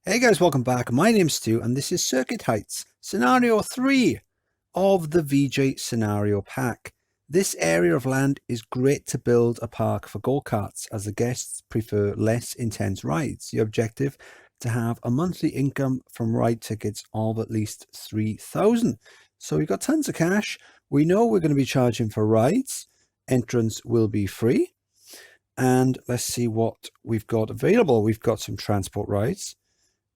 Hey guys, welcome back. My name's Stu and this is Circuit Heights, Scenario 3 of the VJ Scenario Pack. This area of land is great to build a park for go-karts as the guests prefer less intense rides. Your objective to have a monthly income from ride tickets of at least 3,000. So we've got tons of cash. We know we're going to be charging for rides. Entrance will be free. And let's see what we've got available. We've got some transport rides.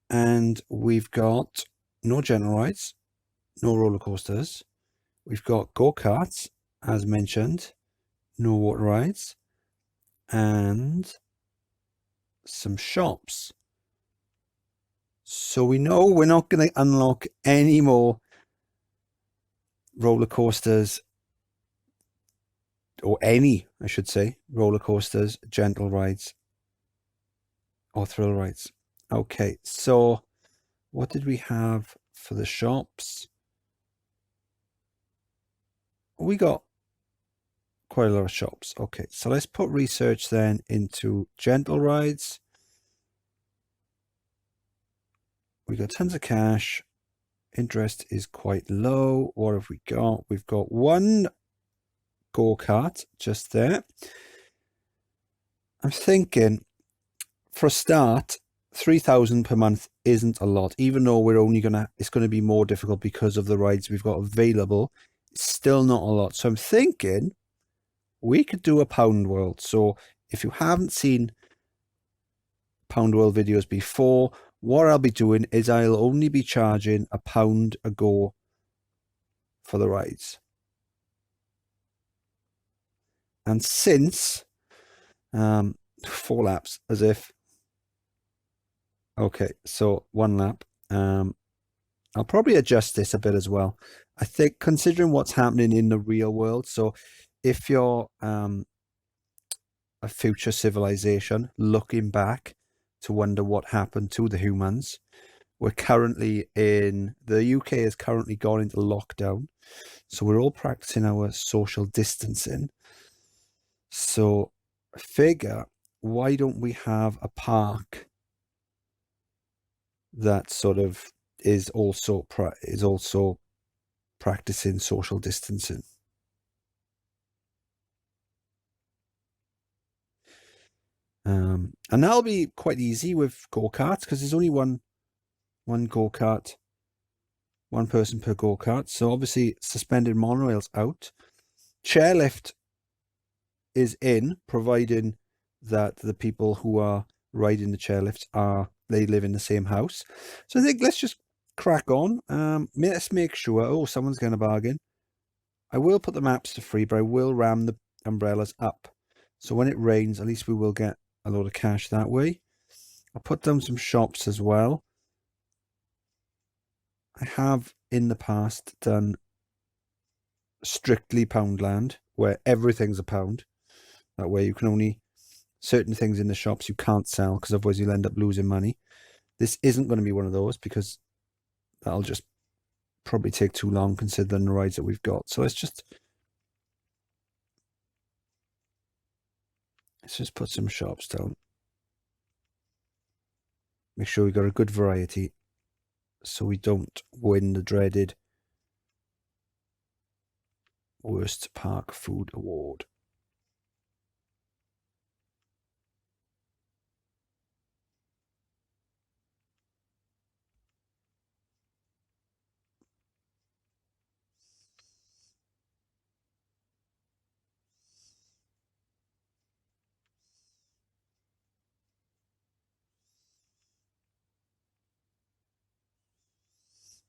And we've got no general rides, no roller coasters. We've got go-karts, as mentioned, no water rides, and some shops. So we know we're not going to unlock any more roller coasters, or any, I should say, roller coasters, gentle rides, or thrill rides. Okay, so what did we have for the shops? We got quite a lot of shops. Okay, so let's put research then into gentle rides. We got tons of cash. Interest is quite low. What have we got? We've got one go-kart just there. I'm thinking for a start, 3,000 per month isn't a lot, even though we're only it's gonna be more difficult because of the rides we've got available. It's still not a lot. So I'm thinking we could do a Pound World. So if you haven't seen Pound World videos before, what I'll be doing is I'll only be charging £1 a go for the rides. And since 4 laps, as if. Okay, so 1 lap. I'll probably adjust this a bit as well. I think considering what's happening in the real world. So if you're a future civilization looking back to wonder what happened to the humans, we're currently the UK has currently gone into lockdown. So we're all practicing our social distancing. So I figure, why don't we have a park that sort of is also practicing social distancing? And that'll be quite easy with go-karts because there's only one go-kart, one person per go-kart. So obviously suspended monorail's out. Chairlift is in, providing that the people who are riding the chairlifts they live in the same house. So I think let's just crack on. Let's make sure. Oh, someone's getting a bargain. I will put the maps to free, but I will ram the umbrellas up. So when it rains, at least we will get a lot of cash that way. I'll put down some shops as well. I have in the past done strictly Poundland, where everything's a pound. That way you can only, certain things in the shops you can't sell because otherwise you'll end up losing money. This isn't going to be one of those because that'll just probably take too long considering the rides that we've got. So let's just put some shops down. Make sure we got a good variety so we don't win the dreaded Worst Park Food Award.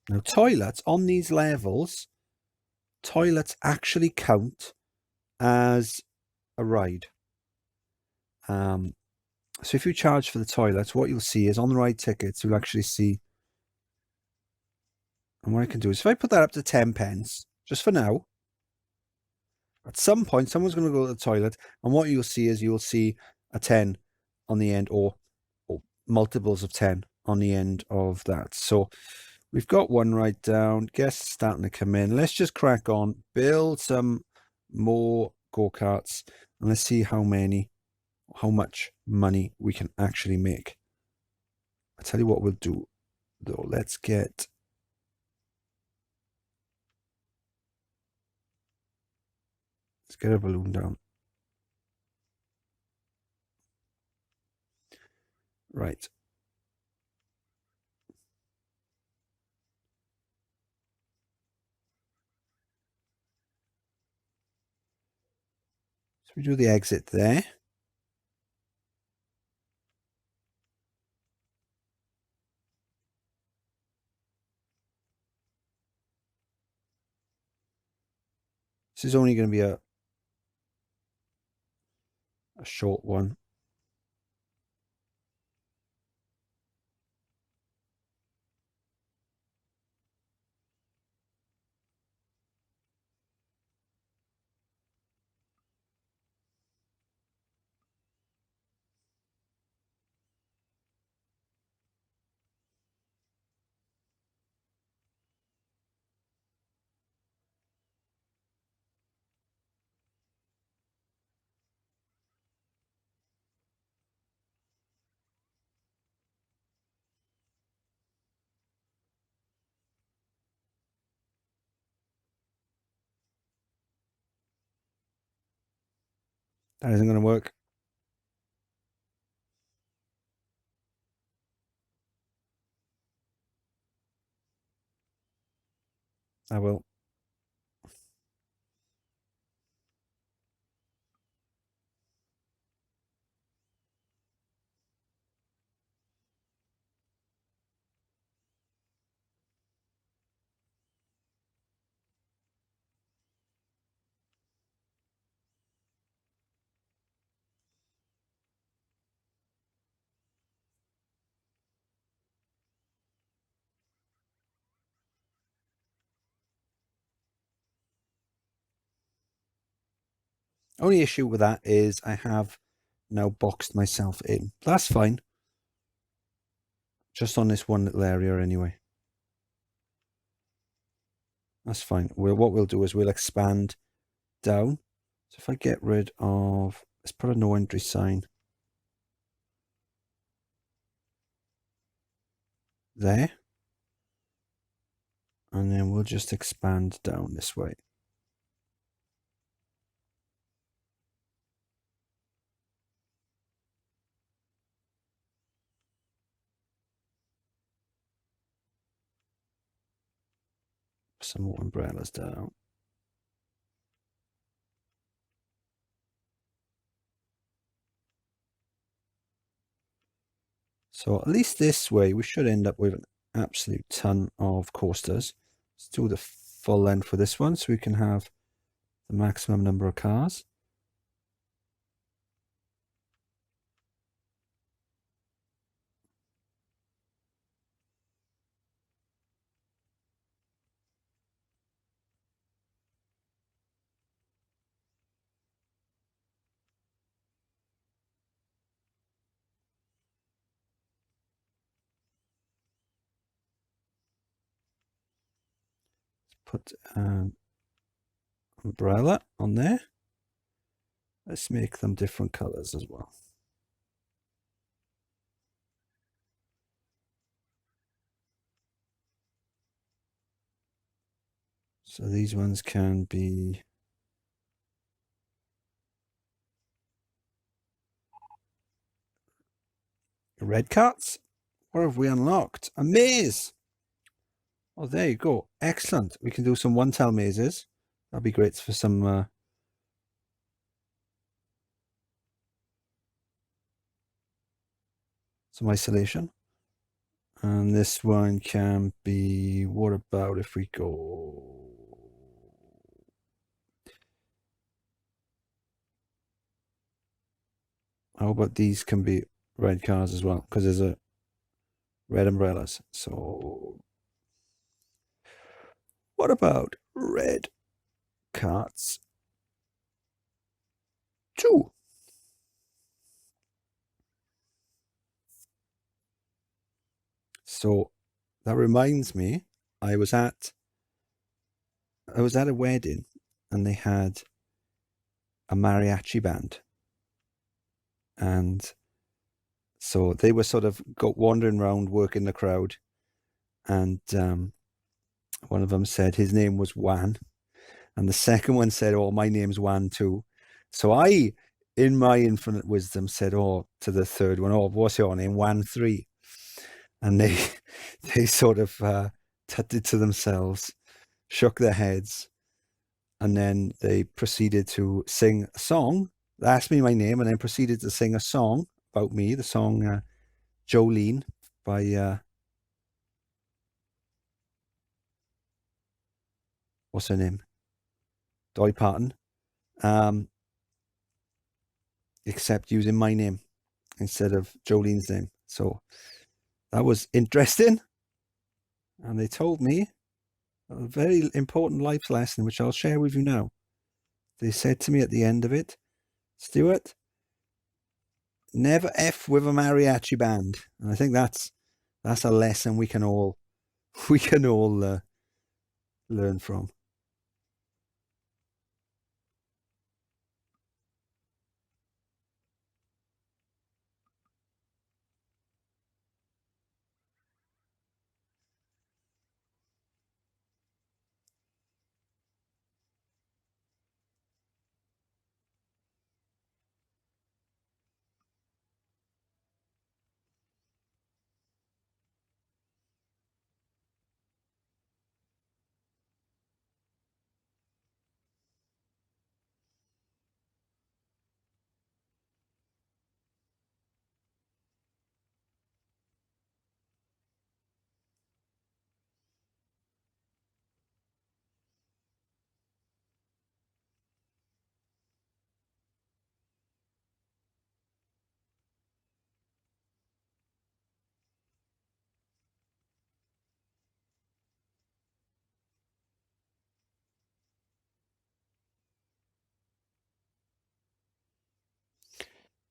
Now, toilets on these levels, toilets actually count as a ride. So if you charge for the toilets, what you'll see is on the ride tickets, you'll actually see. And what I can do is if I put that up to 10 pence, just for now, at some point, someone's going to go to the toilet. And what you'll see is you'll see a 10 on the end or multiples of 10 on the end of that. So we've got one right down. Guests starting to come in. Let's just crack on, build some more go-karts, and let's see how much money we can actually make. I'll tell you what we'll do, though. Let's get a balloon down. Right. So we do the exit there. This is only going to be a short one. That isn't going to work. I will. Only issue with that is I have now boxed myself in. That's fine. Just on this one little area anyway. That's fine. What we'll do is we'll expand down. So if I get rid of, let's put a no entry sign there. And then we'll just expand down this way. Some more umbrellas down. So at least this way, we should end up with an absolute ton of coasters. Let's do the full length for this one so we can have the maximum number of cars. Put an umbrella on there. Let's make them different colors as well. So these ones can be red carts. What have we unlocked? A maze. Oh, there you go. Excellent. We can do some one-tile mazes. That'd be great for some isolation. And this one can be, what about if we go... How about these can be red cars as well? Because there's a red umbrellas. So what about red carts 2? So that reminds me, I was at a wedding and they had a mariachi band, and So they were sort of wandering around working the crowd, and one of them said his name was Wan, and the second one said, "Oh, my name's Wan too." So I, in my infinite wisdom, said, "Oh," to the third one, "Oh, what's your name? Wan 3." And they they sort of tutted to themselves, shook their heads, and then they proceeded to sing a song. They asked me my name, and then proceeded to sing a song about me. The song Jolene by what's her name? Dolly Parton. Um, except using my name instead of Jolene's name. So that was interesting. And they told me a very important life lesson, which I'll share with you now. They said to me at the end of it, "Stuart, never F with a mariachi band." And I think that's a lesson we can all learn from.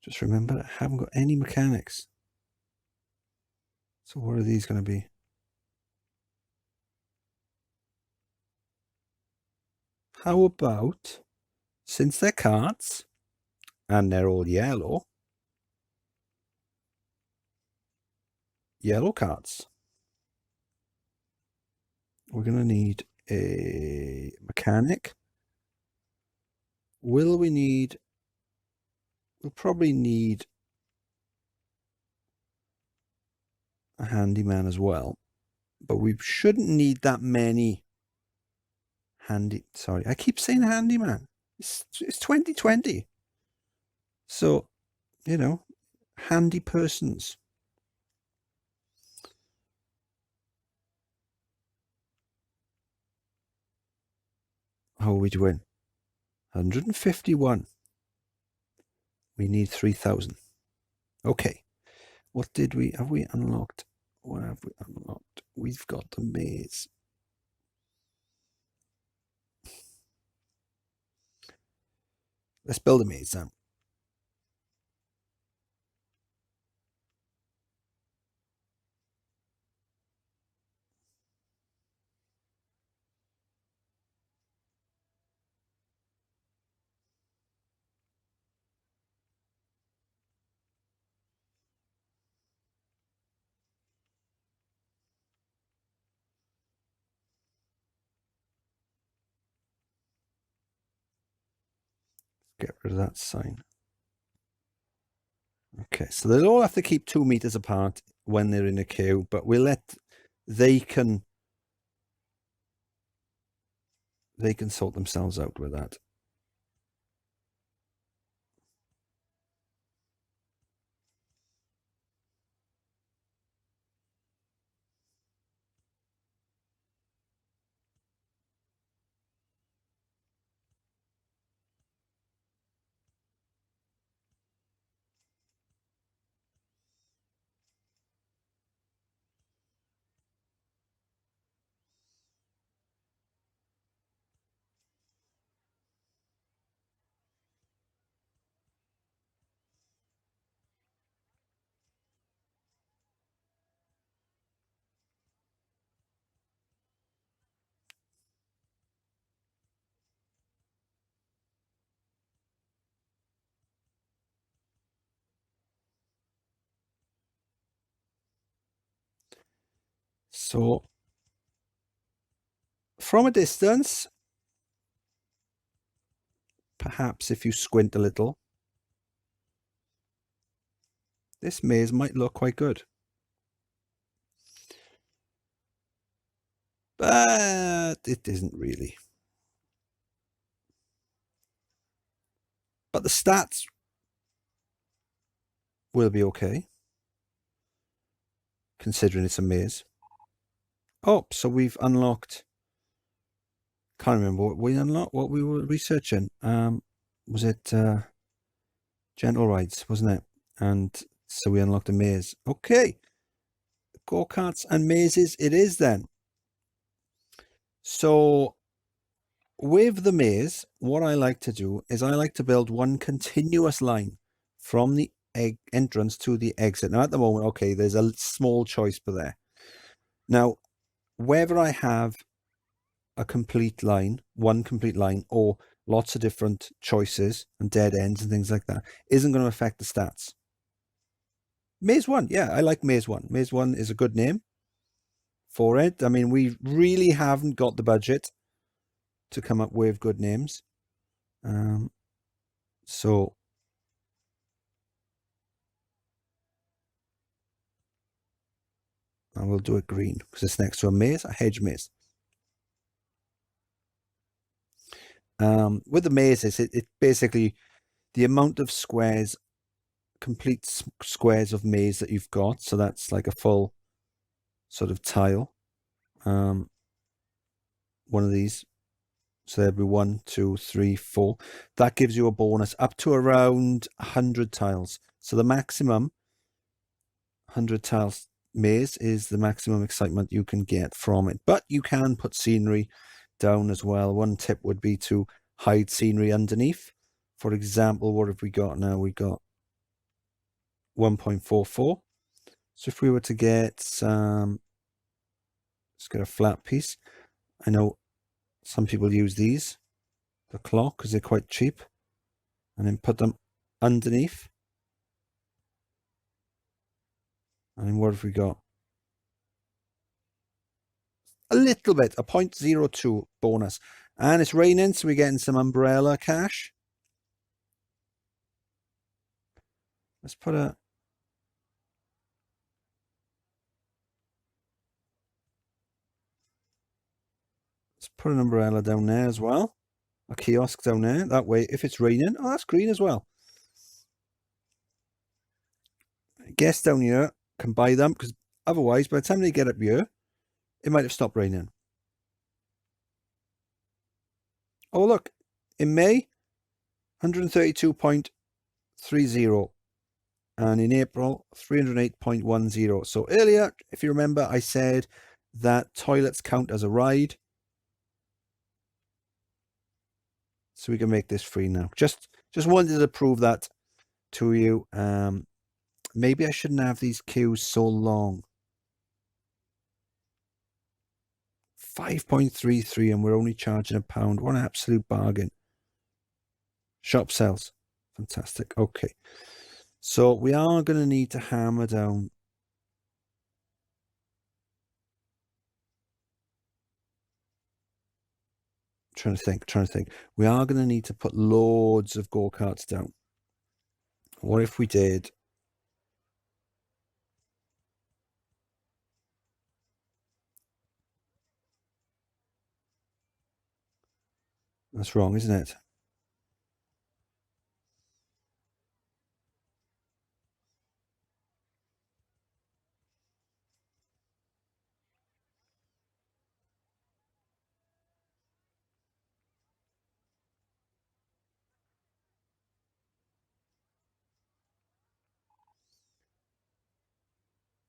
Just remember, I haven't got any mechanics. So what are these going to be? How about, since they're cards and they're all yellow cards, we're going to need a mechanic. We'll probably need a handyman as well, but we shouldn't need that many sorry, I keep saying handyman. It's 2020. So, handy persons. How are we doing? 151. We need 3,000. Okay. What have we unlocked? What have we unlocked? We've got the maze. Let's build a maze then. Get rid of that sign. Okay, so they'll all have to keep 2 meters apart when they're in a queue, but they can sort themselves out with that. So from a distance, perhaps if you squint a little, this maze might look quite good. But it isn't really. But the stats will be okay, considering it's a maze. Oh, so we've unlocked... Can't remember what we unlocked, what we were researching. Was it gentle rides, wasn't it? And so we unlocked a maze. Okay. Go-karts and mazes it is then. So with the maze, what I like to do is I like to build one continuous line from the entrance to the exit. Now at the moment, okay, there's a small choice for there. Now, whether I have a complete line, one complete line, or lots of different choices and dead ends and things like that, isn't going to affect the stats. Maze 1, yeah, I like Maze 1. Maze 1 is a good name for it. I mean, we really haven't got the budget to come up with good names. So I will do it green because it's next to a maze, a hedge maze. With the mazes, it basically the amount of squares, complete squares of maze that you've got. So that's like a full sort of tile. One of these. So there'll be 1, 2, 3, 4. That gives you a bonus up to around 100 tiles. So the maximum 100 tiles maze is the maximum excitement you can get from it. But you can put scenery down as well. One tip would be to hide scenery underneath. For example, what have we got now? We got 1.44. So if we were to get let's get a flat piece. I know some people use these, the clock, because they're quite cheap, and then put them underneath. And what have we got? A little bit, a 0.02 bonus. And it's raining, so we're getting some umbrella cash. Let's put an umbrella down there as well. A kiosk down there. That way, if it's raining, oh, that's green as well. Guests down here can buy them, because otherwise, by the time they get up here, it might have stopped raining. Oh, look. In May, 132.30. And in April, 308.10. So earlier, if you remember, I said that toilets count as a ride. So we can make this free now. Just wanted to prove that to you. Maybe I shouldn't have these queues so long. 5.33 and we're only charging £1. What an absolute bargain. Shop sells. Fantastic. Okay. So we are going to need to hammer down. Trying to think. We are going to need to put loads of go-karts down. What if we did? That's wrong, isn't it?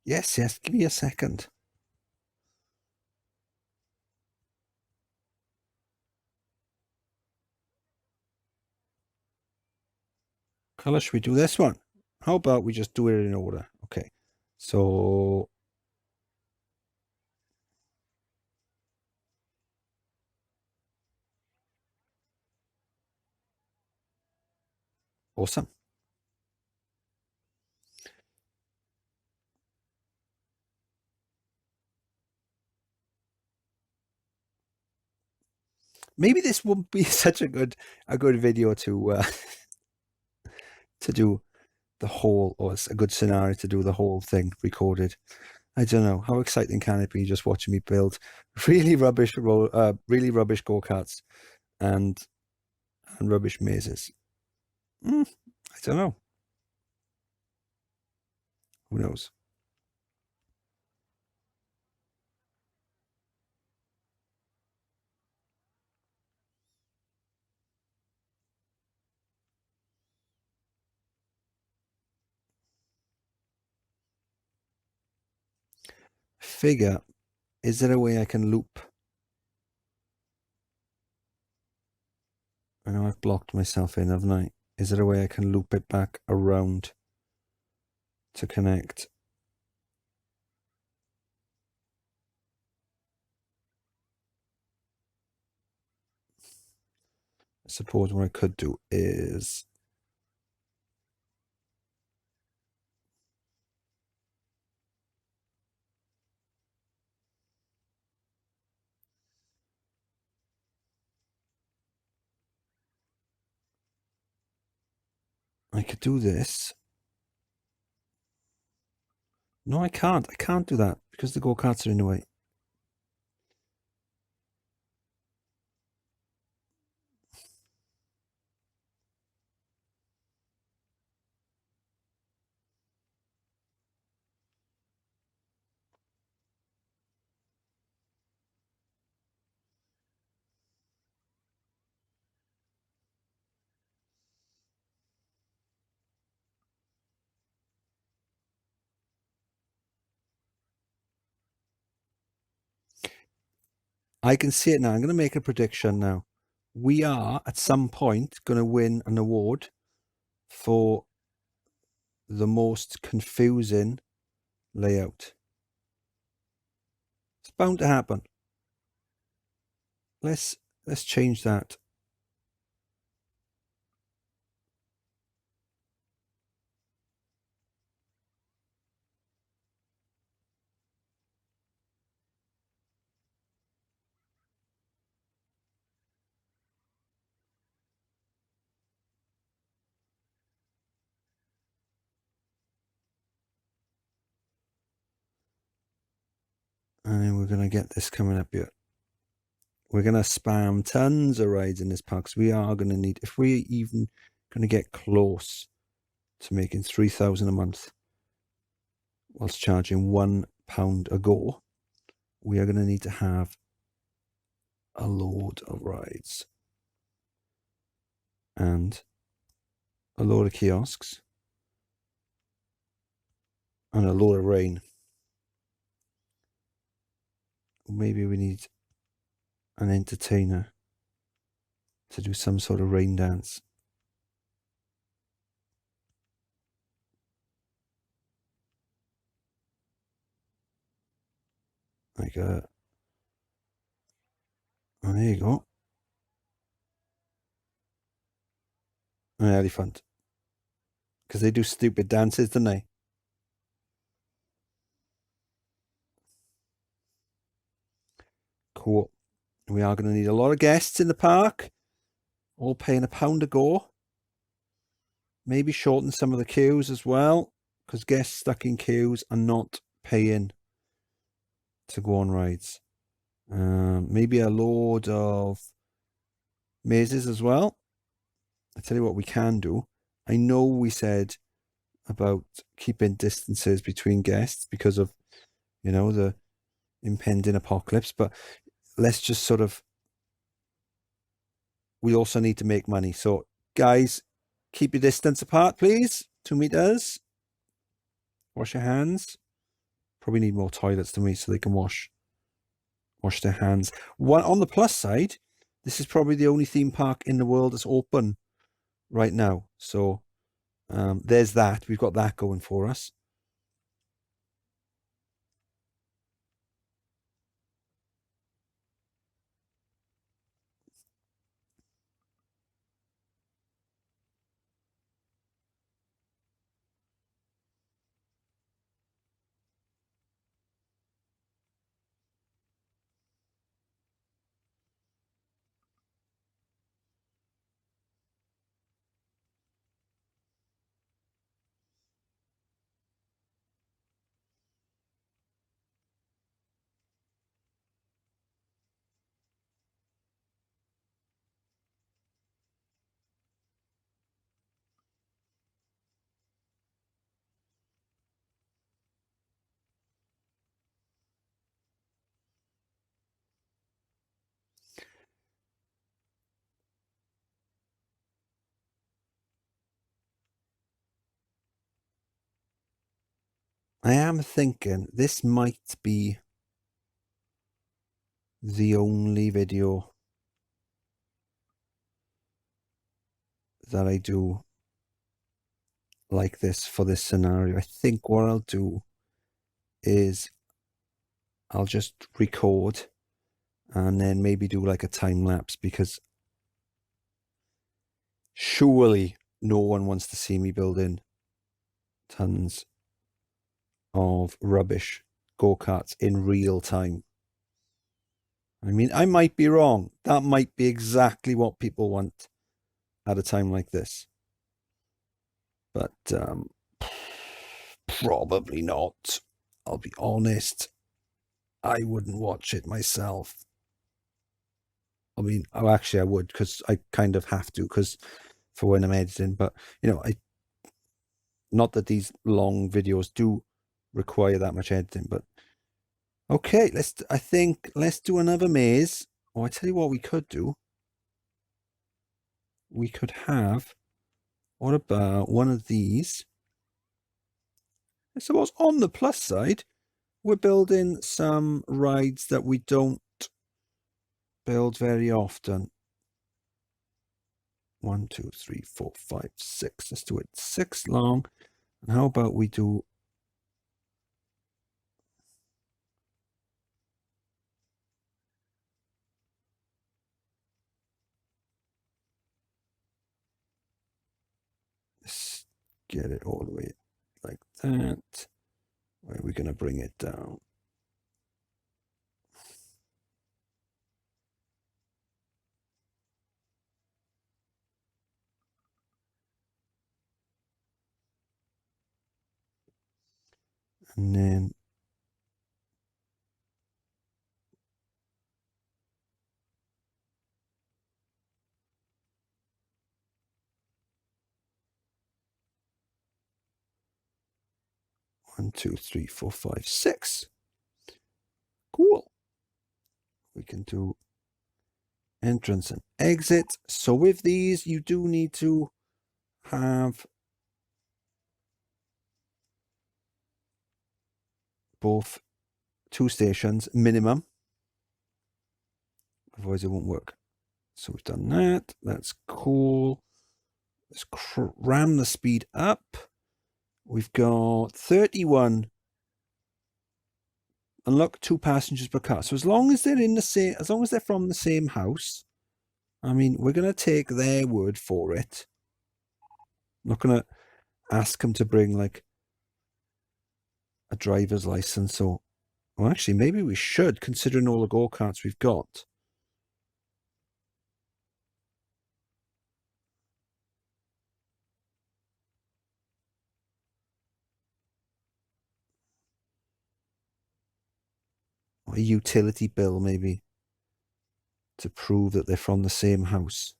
Yes. Give me a second. Color, should we do this one? How about we just do it in order? Okay. So awesome. Maybe this wouldn't be such a good video to do the whole, or it's a good scenario to do the whole thing recorded. I don't know. How exciting can it be just watching me build really rubbish go-karts and rubbish mazes? I don't know. Who knows? Figure, is there a way I can loop? I know I've blocked myself in, haven't I? Is there a way I can loop it back around to connect? I suppose what I could do is I could do this. No, I can't. I can't do that because the go-karts are in the way. I can see it now. I'm going to make a prediction now. We are, at some point, going to win an award for the most confusing layout. It's bound to happen. Let's change that. And we're going to get this coming up here. We're going to spam tons of rides in this park. Because we are going to need, if we're even going to get close to making 3,000 a month whilst charging £1 a go, we are going to need to have a load of rides and a load of kiosks and a load of rain. Maybe we need an entertainer to do some sort of rain dance. Like oh, there you go. An elephant. Because they do stupid dances, don't they? Cool. We are going to need a lot of guests in the park, all paying £1 a go. Maybe shorten some of the queues as well, because guests stuck in queues are not paying to go on rides. Maybe a load of mazes as well. I tell you what we can do. I know we said about keeping distances between guests because of, you know, the impending apocalypse, but let's just sort of, we also need to make money. So guys, keep your distance apart, please. 2 meters. Wash your hands. Probably need more toilets than me so they can wash their hands. One on the plus side, this is probably the only theme park in the world that's open right now. So there's that. We've got that going for us. I am thinking this might be the only video that I do like this for this scenario. I think what I'll do is I'll just record and then maybe do like a time lapse, because surely no one wants to see me building tons of rubbish go-karts in real time. I mean, I might be wrong. That might be exactly what people want at a time like this. But probably not. I'll be honest. I wouldn't watch it myself. I mean, oh, actually I would, because I kind of have to, because for when I'm editing. But, you know, not that these long videos do require that much editing, but okay, let's do another maze. Or I tell you what we could do. We could have, what about one of these? I suppose on the plus side, we're building some rides that we don't build very often. 1, 2, 3, 4, 5, 6. Let's do it 6 long. And how about we do let's get it all the way like that. Where are we going to bring it down? And then one, 2, 3, 4, 5, 6. Cool. We can do entrance and exit. So with these, you do need to have both 2 stations minimum. Otherwise it won't work. So we've done that. That's cool. Let's ram the speed up. We've got 31. Unlock 2 passengers per car. So as long as they're in the same, as long as they're from the same house, I mean, we're gonna take their word for it. I'm not gonna ask them to bring like a driver's license, or well, actually, maybe we should, considering all the go-karts we've got. Or a utility bill, maybe, to prove that they're from the same house.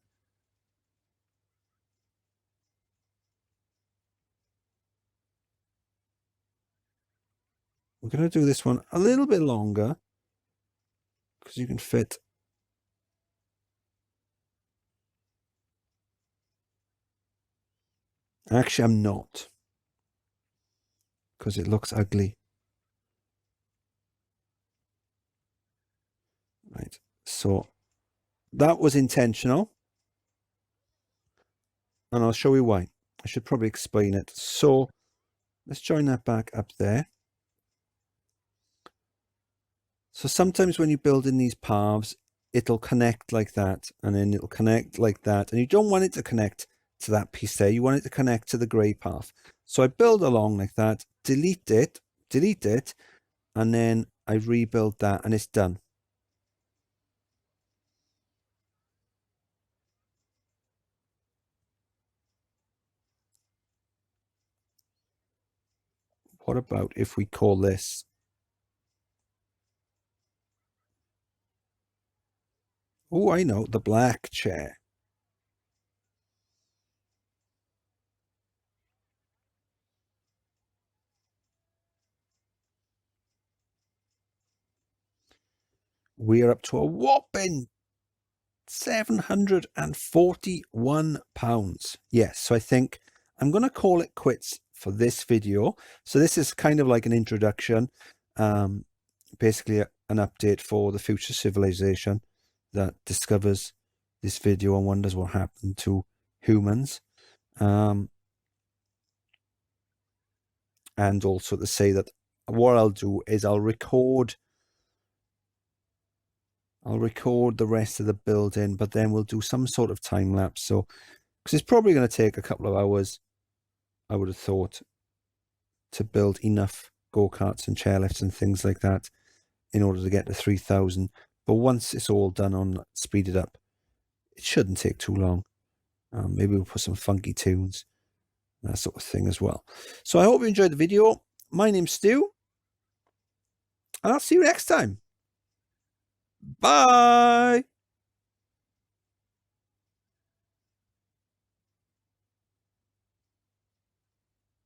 We're going to do this one a little bit longer, because you can fit actually I'm not, because it looks ugly. Right, so that was intentional, and I'll show you why. I should probably explain it. So let's join that back up there. So sometimes when you build in these paths, it'll connect like that, and then it'll connect like that, and you don't want it to connect to that piece there. You want it to connect to the grey path. So I build along like that, delete it, and then I rebuild that, and it's done. What about if we call this oh, I know, the black chair. We're up to a whopping £741. Yes, so I think I'm going to call it quits for this video. So this is kind of like an introduction, basically an update for the future civilization that discovers this video and wonders what happened to humans. And also to say that what I'll do is I'll record the rest of the building, but then we'll do some sort of time lapse. So, because it's probably going to take a couple of hours, I would have thought, to build enough go-karts and chairlifts and things like that in order to get to 3,000. But once it's all done on speeded up, it shouldn't take too long. Maybe we'll put some funky tunes, that sort of thing as well. So I hope you enjoyed the video. My name's Stu, and I'll see you next time. Bye.